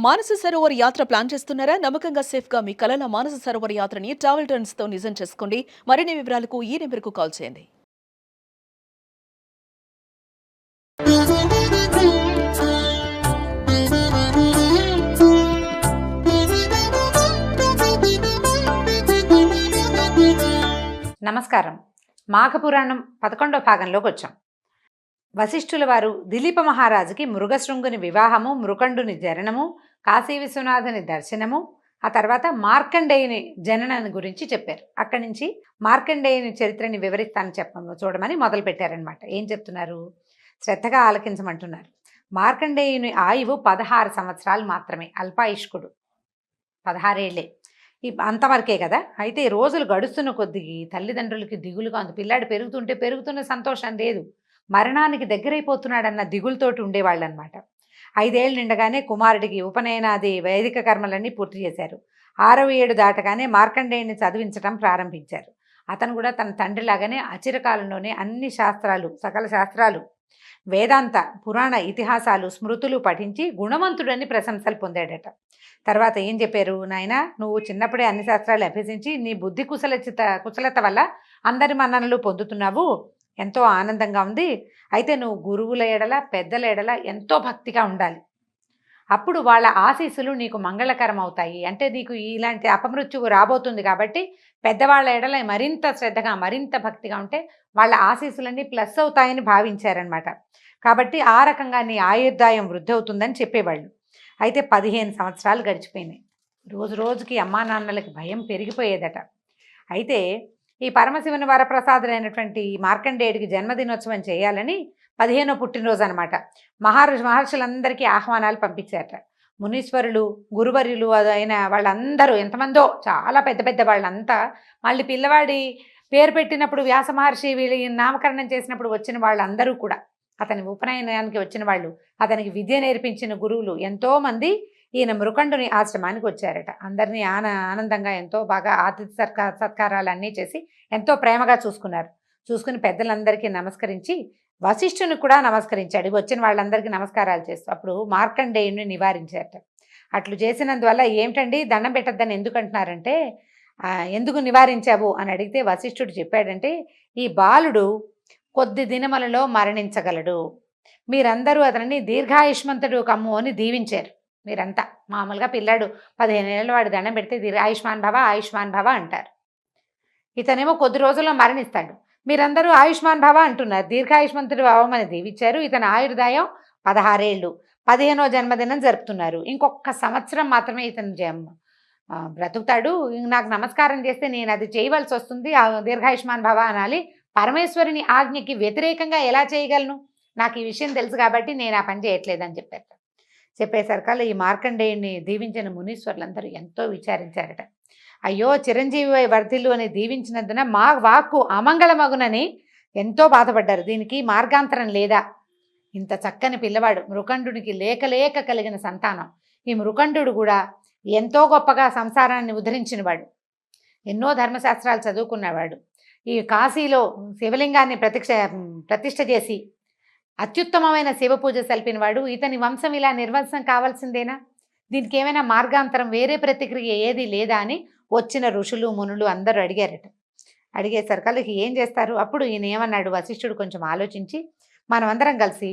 మానస సరోవర్ యాత్ర ప్లాన్ చేస్తున్నారా? నమ్మకంగా సేఫ్ గా మీ కలల మానస సరోవర్ యాత్రని ట్రావెల్ టర్న్స్ తో నిజం చేసుకోండి. మరిన్ని వివరాలకు ఈ నెంబర్కు కాల్ చేయండి. నమస్కారం. మాఘపురాణం 11వ భాగంలోకి వచ్చాం. వశిష్ఠుల వారు దిలీప మహారాజుకి మృగశృంగుని వివాహము, మృకండుని జననము, కాశీ విశ్వనాథుని దర్శనము, ఆ తర్వాత మార్కండేయుని జననాన్ని గురించి చెప్పారు. అక్కడి నుంచి మార్కండేయుని చరిత్రని వివరిస్తాను చూడమని మొదలు పెట్టారనమాట. ఏం చెప్తున్నారు? శ్రద్ధగా ఆలకించమంటున్నారు. మార్కండేయుని ఆయువు 16 సంవత్సరాలు మాత్రమే, అల్పాయుష్కుడు, 16 ఏళ్లే. అంతవరకే కదా. అయితే రోజులు గడుస్తున్న కొద్దికి తల్లిదండ్రులకి దిగులుగా ఉంది. పిల్లాడు పెరుగుతున్న సంతోషం లేదు, మరణానికి దగ్గరైపోతున్నాడన్న దిగులతోటి ఉండేవాళ్ళు అనమాట. 5 ఏళ్ళు నిండగానే కుమారుడికి ఉపనయనాది వైదిక కర్మలన్నీ పూర్తి చేశారు. 6వ ఏడు దాటగానే మార్కండేయుని చదివించడం ప్రారంభించారు. అతను కూడా తన తండ్రిలాగానే అచిరకాలంలోనే అన్ని శాస్త్రాలు, సకల శాస్త్రాలు, వేదాంత, పురాణ ఇతిహాసాలు, స్మృతులు పఠించి గుణవంతుడని ప్రశంసలు పొందాడట. తర్వాత ఏం చెప్పారు? నాయనా, నువ్వు చిన్నప్పుడే అన్ని శాస్త్రాలు అభ్యసించి నీ బుద్ధి కుశలత వల్ల అందరి మన్ననలు పొందుతున్నావు, ఎంతో ఆనందంగా ఉంది. అయితే నువ్వు గురువుల ఎడల, పెద్దల ఎడల ఎంతో భక్తిగా ఉండాలి. అప్పుడు వాళ్ళ ఆశీస్సులు నీకు మంగళకరం అవుతాయి. అంటే నీకు ఇలాంటి అపమృత్యువు రాబోతుంది కాబట్టి పెద్దవాళ్ళ ఎడల మరింత శ్రద్ధగా, మరింత భక్తిగా ఉంటే వాళ్ళ ఆశీస్సులన్నీ ప్లస్ అవుతాయని భావించారనమాట. కాబట్టి ఆ రకంగా నీ ఆయుర్దాయం వృద్ధి అవుతుందని చెప్పేవాళ్ళు. అయితే 15 సంవత్సరాలు గడిచిపోయినాయి. రోజు రోజుకి అమ్మా నాన్నలకి భయం పెరిగిపోయేదట. అయితే ఈ పరమశివుని వరప్రసాదులైనటువంటి మార్కండేయుడికి జన్మదినోత్సవం చేయాలని 15వ పుట్టినరోజు అనమాట. మహర్షులందరికీ ఆహ్వానాలు పంపించారట. మునీశ్వరులు, గురువర్యులు అయిన వాళ్ళందరూ, ఎంతమందో, చాలా పెద్ద పెద్ద వాళ్ళంతా, మళ్ళీ పిల్లవాడి పేరు పెట్టినప్పుడు వ్యాస మహర్షి వీళ్ళ నామకరణం చేసినప్పుడు వచ్చిన వాళ్ళందరూ కూడా, అతని ఉపనయనానికి వచ్చిన వాళ్ళు, అతనికి విద్య నేర్పించిన గురువులు ఎంతోమంది ఈయన మృకండుని ఆశ్రమానికి వచ్చారట. అందరినీ ఆనందంగా ఎంతో బాగా ఆతిథ్య సత్కారాలు అన్నీ చేసి ఎంతో ప్రేమగా చూసుకుని పెద్దలందరికీ నమస్కరించి వశిష్ఠుని కూడా నమస్కరించాడు. వచ్చిన వాళ్ళందరికీ నమస్కారాలు చేస్తూ అప్పుడు మార్కండేయుని నివారించారట. అట్లు చేసినందువల్ల ఏమిటండి దండం పెట్టద్దని ఎందుకు అంటున్నారంటే, ఎందుకు నివారించావు అని అడిగితే వశిష్ఠుడు చెప్పాడంటే, ఈ బాలుడు కొద్ది దినములలో మరణించగలడు, మీరందరూ అతనిని దీర్ఘాయుష్మంతుడు కమ్ము అని దీవించారు. మీరంతా మామూలుగా పిల్లాడు 15 ఏళ్ళ వాడు దండం పెడితే ఆయుష్మాన్ భవ, ఆయుష్మాన్ భవ అంటారు. ఇతనేమో కొద్ది రోజుల్లో మరణిస్తాడు, మీరందరూ ఆయుష్మాన్ భవ అంటున్నారు, దీర్ఘాయుష్మంతుడు భవమని దీవించారు. ఇతని ఆయుర్దాయం 16 ఏళ్ళు, 15వ జన్మదినం జరుపుతున్నారు. ఇంకొక సంవత్సరం మాత్రమే ఇతను బ్రతుకుతాడు. నాకు నమస్కారం చేస్తే నేను అది చేయవలసి వస్తుంది, దీర్ఘాయుష్మాన్ భవ అనాలి. పరమేశ్వరుని ఆజ్ఞకి వ్యతిరేకంగా ఎలా చేయగలను? నాకు ఈ విషయం తెలుసు కాబట్టి నేను ఆ పని చేయట్లేదని చెప్పారు. చెప్పేసరికల్లా ఈ మార్కండేయుని దీవించిన మునీశ్వరులందరూ ఎంతో విచారించారట. అయ్యో చిరంజీవి వర్ధిల్లు అని దీవించినందున మా వాక్కు అమంగళమగునని ఎంతో బాధపడ్డారు. దీనికి మార్గాంతరం లేదా? ఇంత చక్కని పిల్లవాడు, మృకండునికి లేక కలిగిన సంతానం. ఈ మృకండు కూడా ఎంతో గొప్పగా సంసారాన్ని ఉద్ధరించినవాడు, ఎన్నో ధర్మశాస్త్రాలు చదువుకున్నవాడు, ఈ కాశీలో శివలింగాన్ని ప్రతిష్ఠ చేసి అత్యుత్తమమైన శివ పూజ సల్పినవాడు. ఇతని వంశం ఇలా నిర్వంశం కావాల్సిందేనా? దీనికి ఏమైనా మార్గాంతరం, వేరే ప్రతిక్రియ ఏది లేదా అని వచ్చిన ఋషులు, మునులు అందరూ అడిగారట. అడిగేసరికి ఏం చేస్తారు? అప్పుడు ఈయన ఏమన్నాడు? వశిష్ఠుడు కొంచెం ఆలోచించి, మనం అందరం కలిసి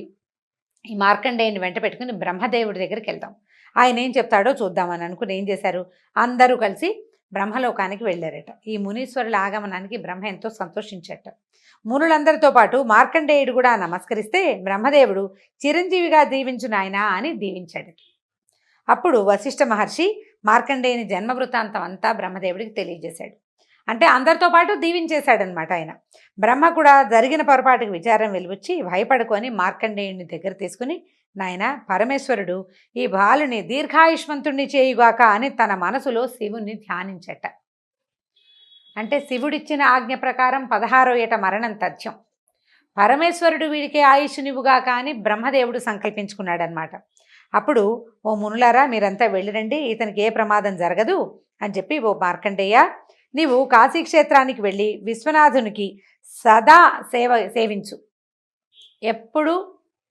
ఈ మార్కండేయుని వెంట పెట్టుకుని బ్రహ్మదేవుడి దగ్గరికి వెళ్దాం, ఆయన ఏం చెప్తాడో చూద్దామని అనుకుని ఏం చేశారు? అందరూ కలిసి బ్రహ్మలోకానికి వెళ్ళారట. ఈ మునీశ్వరుల ఆగమనానికి బ్రహ్మ ఎంతో సంతోషించట. మునులందరితో పాటు మార్కండేయుడు కూడా నమస్కరిస్తే బ్రహ్మదేవుడు చిరంజీవిగా దీవించు నాయనా అని దీవించాడు. అప్పుడు వశిష్ఠ మహర్షి మార్కండేయుని జన్మ వృత్తాంతం అంతా బ్రహ్మదేవుడికి తెలియజేశాడు. అంటే అందరితో పాటు దీవించేశాడనమాట ఆయన. బ్రహ్మ కూడా జరిగిన పొరపాటుకి విచారం వెలువచ్చి భయపడుకొని మార్కండేయుని దగ్గర తీసుకుని, నాయన పరమేశ్వరుడు ఈ బాలుని దీర్ఘాయుష్మంతుణ్ణి చేయుగాక అని తన మనసులో శివుణ్ణి ధ్యానించట. అంటే శివుడిచ్చిన ఆజ్ఞ ప్రకారం 16వ ఏట మరణం తథ్యం. పరమేశ్వరుడు వీడికి ఆయుష్నివ్వుగాక అని బ్రహ్మదేవుడు సంకల్పించుకున్నాడనమాట. అప్పుడు ఓ మునులారా, మీరంతా వెళ్ళిరండి, ఇతనికి ఏ ప్రమాదం జరగదు అని చెప్పి, ఓ మార్కండేయ, నీవు కాశీక్షేత్రానికి వెళ్ళి విశ్వనాథునికి సదా సేవించు, ఎప్పుడు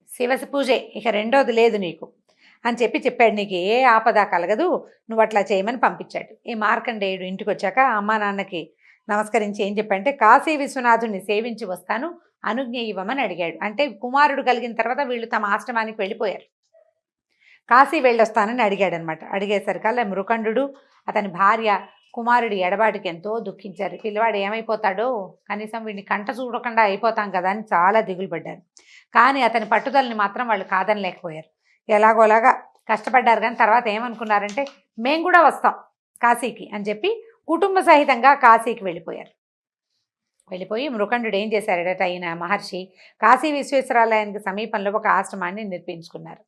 శివ పూజే, ఇక రెండోది లేదు నీకు. అని చెప్పాడు. నీకు ఏ ఆపద కలగదు, నువ్వు అట్లా చేయమని పంపించాడు. ఈ మార్కండేయుడు ఇంటికి వచ్చాక అమ్మా నాన్నకి నమస్కరించి ఏం చెప్పంటే, కాశీ విశ్వనాథుని సేవించి వస్తాను, అనుజ్ఞ ఇవ్వమని అడిగాడు. అంటే కుమారుడు కలిగిన తర్వాత వీళ్ళు తమ ఆశ్రమానికి వెళ్ళిపోయారు. కాశీ వెళ్ళొస్తానని అడిగాడనమాట. అడిగేసరికల్లా మృకండు అతని భార్య కుమారుడి ఎడబాటుకి ఎంతో దుఃఖించారు. పిల్లవాడు ఏమైపోతాడో, కనీసం వీడిని కంట చూడకుండా అయిపోతాం కదా అని చాలా దిగులు పడ్డారు. కానీ అతని పట్టుదలని మాత్రం వాళ్ళు కాదనలేకపోయారు. ఎలాగోలాగా కష్టపడ్డారు. కానీ తర్వాత ఏమనుకున్నారంటే, మేము కూడా వస్తాం కాశీకి అని చెప్పి కుటుంబ సహితంగా కాశీకి వెళ్ళిపోయారు. వెళ్ళిపోయి మృకండు ఏం చేశారట, అయిన మహర్షి కాశీ విశ్వేశ్వరాలయానికి సమీపంలో ఒక ఆశ్రమాన్ని నిర్మించుకున్నారు.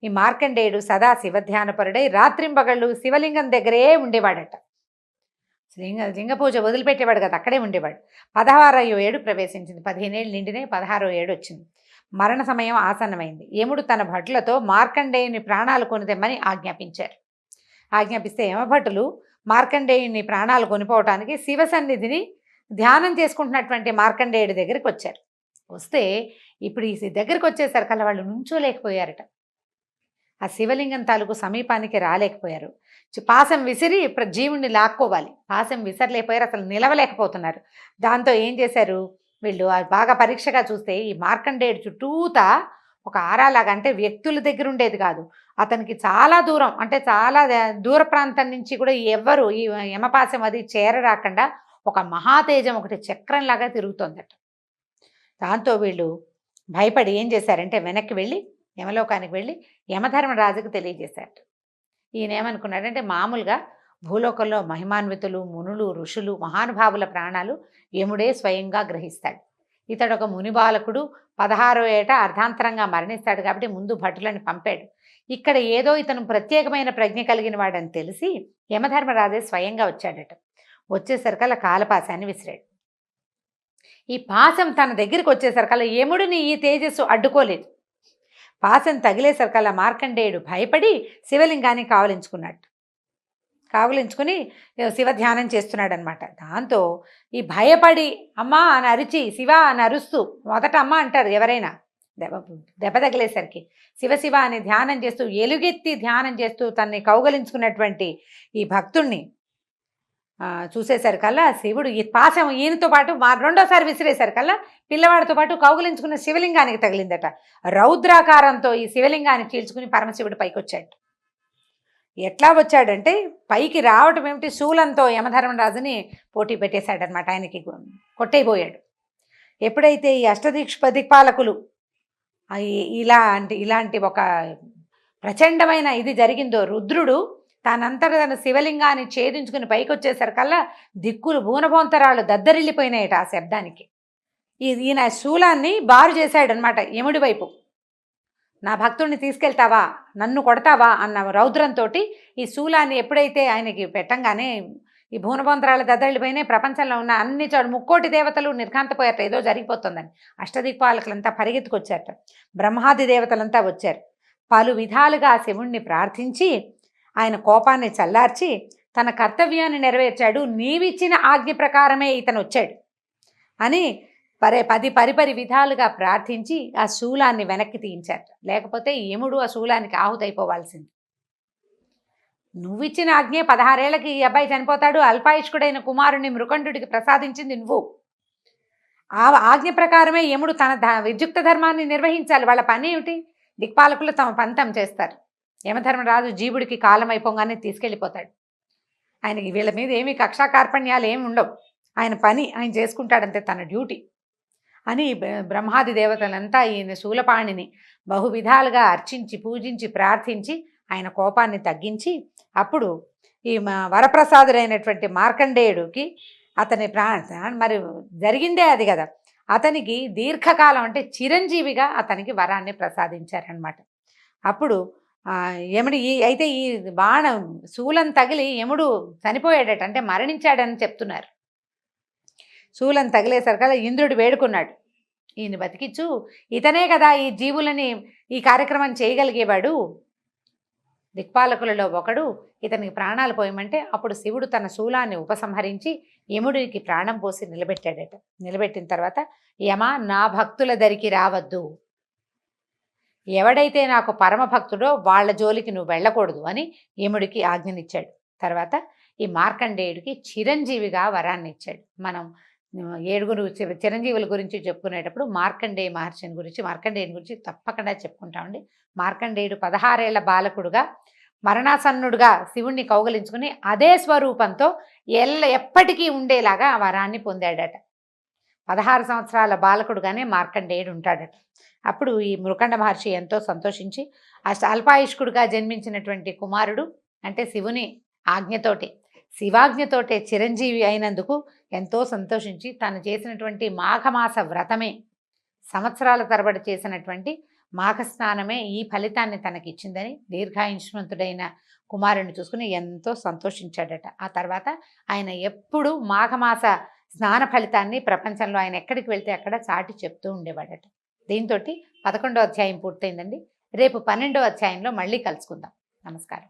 ఈ మార్కండేయుడు సదా శివధ్యానపరుడై రాత్రింబగళ్ళు శివలింగం దగ్గరే ఉండేవాడట. లింగ పూజ వదిలిపెట్టేవాడు కదా, అక్కడే ఉండేవాడు. 16వ ఏడు ప్రవేశించింది. 15 ఏళ్ళు నిండినే 16వ ఏడు వచ్చింది. మరణ సమయం ఆసన్నమైంది. యముడు తన భటులతో మార్కండేయుని ప్రాణాలు కొనిదెమ్మని ఆజ్ఞాపిస్తే యమభటులు మార్కండేయుని ప్రాణాలు కొనిపోవటానికి శివ సన్నిధిని ధ్యానం చేసుకుంటున్నటువంటి మార్కండేయుడి దగ్గరికి వచ్చారు. వస్తే ఇప్పుడు ఈ దగ్గరికి వచ్చేసరికల్లా వాళ్ళు నుంచోలేకపోయారట. ఆ శివలింగం తాలూకు సమీపానికి రాలేకపోయారు. పాశం విసిరి జీవుణ్ణి లాక్కోవాలి, పాశం విసరలేకపోయారు, అసలు నిలవలేకపోతున్నారు. దాంతో ఏం చేశారు వీళ్ళు, బాగా పరీక్షగా చూస్తే ఈ మార్కండేయుడు చుట్టూత ఒక ఆరాలాగా, అంటే వ్యక్తుల దగ్గర ఉండేది కాదు, అతనికి చాలా దూరం, అంటే చాలా దూర ప్రాంతం నుంచి కూడా ఎవ్వరు ఈ యమపాశం అది చేరరాకుండా ఒక మహాతేజం ఒకటి చక్రంలాగా తిరుగుతోందట. దాంతో వీళ్ళు భయపడి ఏం చేశారంటే వెనక్కి వెళ్ళి యమలోకానికి వెళ్ళి యమధర్మరాజుకు తెలియజేశారు. ఈయన ఏమనుకున్నాడంటే, మామూలుగా భూలోకంలో మహిమాన్వితులు, మునులు, ఋషులు, మహానుభావుల ప్రాణాలు యముడే స్వయంగా గ్రహిస్తాడు. ఇతడు ఒక ముని బాలకుడు, 16వ ఏట అర్ధాంతరంగా మరణిస్తాడు కాబట్టి ముందు భటులను పంపాడు. ఇక్కడ ఏదో ఇతను ప్రత్యేకమైన ప్రజ్ఞ కలిగిన వాడని తెలిసి యమధర్మరాజే స్వయంగా వచ్చాడట. వచ్చేసరికల్లా కాలపాశాన్ని విసిరాడు. ఈ పాశం తన దగ్గరికి వచ్చేసరికల్లా యముడిని ఈ తేజస్సు అడ్డుకోలేదు. పాశం తగిలేసరికల్లా మార్కండేయుడు భయపడి శివలింగాన్ని కావలించుకుని శివ ధ్యానం చేస్తున్నాడు అనమాట. దాంతో ఈ భయపడి అమ్మా అని అరిచి, శివ అని అరుస్తూ, మొదట అమ్మ అంటారు ఎవరైనా దెబ్బ తగిలేసరికి, శివ అని ధ్యానం చేస్తూ, ఎలుగెత్తి ధ్యానం చేస్తూ తన్ని కౌగలించుకున్నటువంటి ఈ భక్తుణ్ణి చూసేసరికల్లా శివుడు ఈ పాశం ఈయనతో పాటు రెండోసారి విసిరేసరికల్లా పిల్లవాడితో పాటు కౌగులించుకున్న శివలింగానికి తగిలిందట. రౌద్రాకారంతో ఈ శివలింగాన్ని చీల్చుకుని పరమశివుడు పైకి వచ్చాడు. ఎట్లా వచ్చాడంటే, పైకి రావటం ఏమిటి, శూలంతో యమధర్మరాజుని పోటీ పెట్టేశాడనమాట. ఆయనకి కొట్టేయబోయాడు. ఎప్పుడైతే ఈ దిక్పాలకులు ఇలాంటి ఒక ప్రచండమైన ఇది జరిగిందో, రుద్రుడు తనంతట తన శివలింగాన్ని ఛేదించుకుని పైకి వచ్చేసరికల్లా దిక్కులు బూనబోంతరాలు దద్దరిల్లిపోయినాయట ఆ శబ్దానికి. ఈయన శూలాన్ని బారు చేశాడనమాట యముడి వైపు. నా భక్తుడిని తీసుకెళ్తావా, నన్ను కొడతావా అన్న రౌద్రంతో ఈ శూలాన్ని ఎప్పుడైతే ఆయనకి పెట్టంగానే ఈ భూనబోంతరాలు దద్దరిల్లిపోయినాయి. ప్రపంచంలో ఉన్న అన్ని చోట 3,000,000 దేవతలు నిర్ఘాంతపోయారట, ఏదో జరిగిపోతుందని. అష్టదిక్పాలకులంతా పరిగెత్తుకొచ్చారట. బ్రహ్మాది దేవతలంతా వచ్చారు. పలు విధాలుగా ఆ శివుణ్ణి ప్రార్థించి ఆయన కోపాన్ని చల్లార్చి తన కర్తవ్యాన్ని నెరవేర్చాడు. నీవిచ్చిన ఆజ్ఞ ప్రకారమే ఇతను వచ్చాడు అని పరిపరి విధాలుగా ప్రార్థించి ఆ శూలాన్ని వెనక్కి తీయించారు. లేకపోతే యముడు ఆ శూలానికి ఆహుతైపోవాల్సింది. నువ్విచ్చిన ఆజ్ఞే 16 ఏళ్లకి ఈ అబ్బాయి చనిపోతాడు, అల్పాయుష్కుడైన కుమారుణ్ణి మృకండుడికి ప్రసాదించింది నువ్వు. ఆ ఆజ్ఞ ప్రకారమే యముడు తన విద్యుక్త ధర్మాన్ని నిర్వహించాలి. వాళ్ళ పని ఏమిటి, దిక్పాలకులు తమ పంతం చేస్తారు. యమధర్మరాజు జీవుడికి కాలం అయిపోగానే తీసుకెళ్ళిపోతాడు. ఆయనకి వీళ్ళ మీద ఏమీ కక్షా కార్పణ్యాలు ఏమి ఉండవు. ఆయన పని ఆయన చేసుకుంటాడంతే, తన డ్యూటీ అని బ్రహ్మాది దేవతలంతా ఈయన శూలపాణిని బహువిధాలుగా అర్చించి పూజించి ప్రార్థించి ఆయన కోపాన్ని తగ్గించి అప్పుడు ఈ వరప్రసాదుడైనటువంటి మార్కండేయుడికి అతని మరి జరిగిందే అది కదా, అతనికి దీర్ఘకాలం అంటే చిరంజీవిగా అతనికి వరాన్ని ప్రసాదించారనమాట. అప్పుడు యముడు అయితే ఈ బాణం శూలం తగిలి యముడు చనిపోయాడట, అంటే మరణించాడని చెప్తున్నారు. శూలం తగిలేసరికల్లా ఇంద్రుడు వేడుకున్నాడు, ఈయన బతికిచ్చు, ఇతనే కదా ఈ జీవులని ఈ కార్యక్రమం చేయగలిగేవాడు, దిక్పాలకులలో ఒకడు, ఇతనికి ప్రాణాలు పోయమంటే అప్పుడు శివుడు తన శూలాన్ని ఉపసంహరించి యముడికి ప్రాణం పోసి నిలబెట్టాడట. నిలబెట్టిన తర్వాత, యమ నా భక్తుల దరికి రావద్దు, ఎవడైతే నాకు పరమభక్తుడో వాళ్ళ జోలికి నువ్వు వెళ్ళకూడదు అని యముడికి ఆజ్ఞనిచ్చాడు. తర్వాత ఈ మార్కండేయుడికి చిరంజీవిగా వరాన్ని ఇచ్చాడు. మనం ఏడుగురు చిరంజీవుల గురించి చెప్పుకునేటప్పుడు మార్కండేయుని గురించి తప్పకుండా చెప్పుకుంటామండి. మార్కండేయుడు 16 ఏళ్ల బాలకుడుగా మరణాసన్నుడుగా శివుణ్ణి కౌగలించుకుని అదే స్వరూపంతో ఎప్పటికీ ఉండేలాగా ఆ వరాన్ని పొందాడట. 16 సంవత్సరాల బాలకుడుగానే మార్కండేయుడు ఉంటాడట. అప్పుడు ఈ మృకండ మహర్షి ఎంతో సంతోషించి అల్పాయుష్కుడుగా జన్మించినటువంటి కుమారుడు అంటే శివుని ఆజ్ఞతోటి శివాజ్ఞతోటే చిరంజీవి అయినందుకు ఎంతో సంతోషించి తను చేసినటువంటి మాఘమాస వ్రతమే, సంవత్సరాల తరబడి చేసినటువంటి మాఘస్నానమే ఈ ఫలితాన్ని తనకిచ్చిందని దీర్ఘాయుష్మంతుడైన కుమారుని చూసుకుని ఎంతో సంతోషించాడట. ఆ తర్వాత ఆయన ఎప్పుడూ మాఘమాస స్నాన ఫలితాన్ని ప్రపంచంలో ఆయన ఎక్కడికి వెళ్తే అక్కడ చాటి చెప్తూ ఉండేవాడట. దీంతో 11వ అధ్యాయం పూర్తయిందండి. రేపు 12వ అధ్యాయంలో మళ్ళీ కలుసుకుందాం. నమస్కారం.